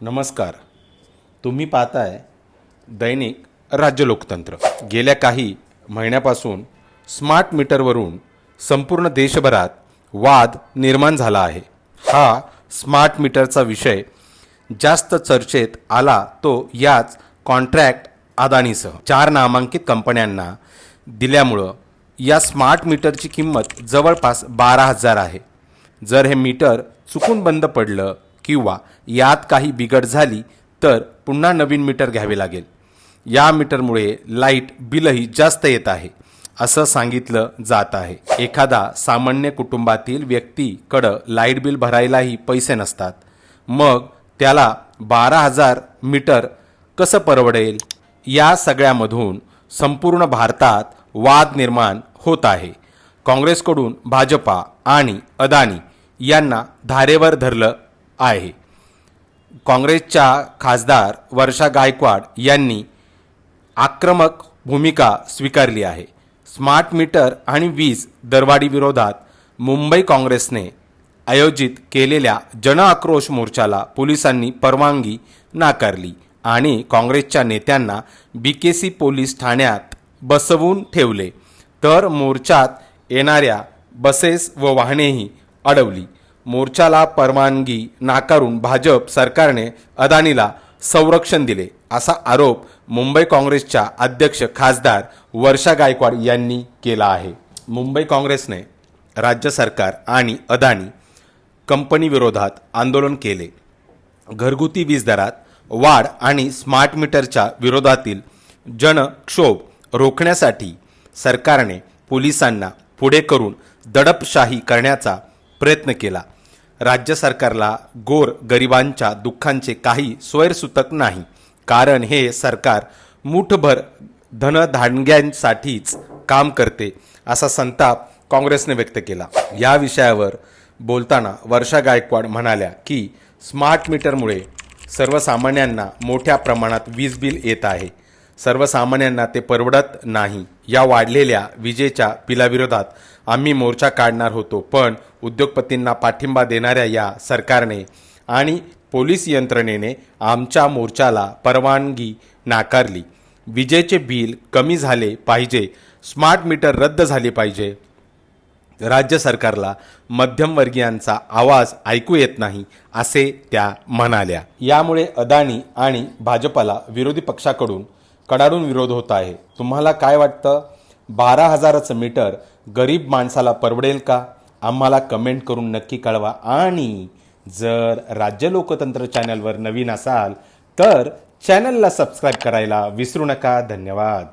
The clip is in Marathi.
नमस्कार. तुम्ही पाहताय दैनिक राज्य लोकतंत्र. गेल्या काही महिन्यापासून स्मार्ट मीटरवरून संपूर्ण देशभरात वाद निर्माण झाला आहे. हा स्मार्ट मीटरचा विषय जास्त चर्चेत आला तो याच कॉन्ट्रॅक्ट अदानीसह 4 नामांकित कंपन्यांना दिल्यामुळं या स्मार्ट मीटरची किंमत जवळपास 12,000 आहे. जर हे मीटर चुकून बंद पडलं किंवा यात काही बिघड झाली तर पुन्हा नवीन मीटर घ्यावे लागेल. या मीटरमुळे लाईट बिलही जास्त येत आहे असं सांगितलं जात आहे. एखादा सामान्य कुटुंबातील व्यक्तीकडं लाईट बिल भरायलाही पैसे नसतात. मग त्याला 12,000 मीटर कसं परवडेल? या सगळ्यामधून संपूर्ण भारतात वाद निर्माण होत आहे. काँग्रेसकडून भाजपा आणि अदानी यांना धारेवर धरलं आहे. काँग्रेसच्या खासदार वर्षा गायकवाड यांनी आक्रमक भूमिका स्वीकारली आहे. स्मार्ट मीटर आणि वीज दरवाढी विरोधात मुंबई काँग्रेसने आयोजित केलेल्या जनआक्रोश मोर्चाला पोलिसांनी परवानगी नाकारली आणि काँग्रेसच्या नेत्यांना BKC पोलीस ठाण्यात बसवून ठेवले. तर मोर्चात येणाऱ्या बसेस व वाहनेही अडवली. मोर्चाला परवानगी नाकारून भाजप सरकारने अदानीला संरक्षण दिले असा आरोप मुंबई काँग्रेसच्या अध्यक्ष खासदार वर्षा गायकवाड यांनी केला आहे. मुंबई काँग्रेसने राज्य सरकार आणि अदानी कंपनी विरोधात आंदोलन केले. घरगुती वीज दरात वाढ आणि स्मार्ट मीटरच्या विरोधातील जनक्षोभ रोखण्यासाठी सरकारने पोलिसांना पुढे करून दडपशाही करण्याचा प्रयत्न केला. राज्य सरकारला गोर गरिबांच्या दुःखांचे काही सोयरसूतक नाही, कारण हे सरकार मुठभर धनधानग्यांसाठीच काम करते असा संताप काँग्रेसने व्यक्त केला. या विषयावर बोलताना वर्षा गायकवाड म्हणाल्या की स्मार्ट मीटरमुळे सर्वसामान्यांना मोठ्या प्रमाणात वीज बिल येत आहे. सर्वसामान्यांना ते परवडत नाही. या वाढलेल्या विजेच्या बिलाविरोधात आम्ही मोर्चा काढणार होतो, पण उद्योगपतींना पाठिंबा देणाऱ्या या सरकारने आणि पोलीस यंत्रणेने आमच्या मोर्चाला परवानगी नाकारली. विजेचे बिल कमी झाले पाहिजे, स्मार्ट मीटर रद्द झाले पाहिजे. राज्य सरकारला मध्यमवर्गीयांचा आवाज ऐकू येत नाही असे त्या म्हणाल्या. यामुळे अदानी आणि भाजपला विरोधी पक्षाकडून कडाडून विरोध होत आहे. तुम्हाला काय वाटतं? 12,000चं मीटर गरीब माणसाला परवडेल का? आम्हाला कमेंट करून नक्की कळवा. आणि जर राज्य लोकतंत्र चॅनलवर नवीन असाल तर चॅनलला सबस्क्राईब करायला विसरू नका. धन्यवाद.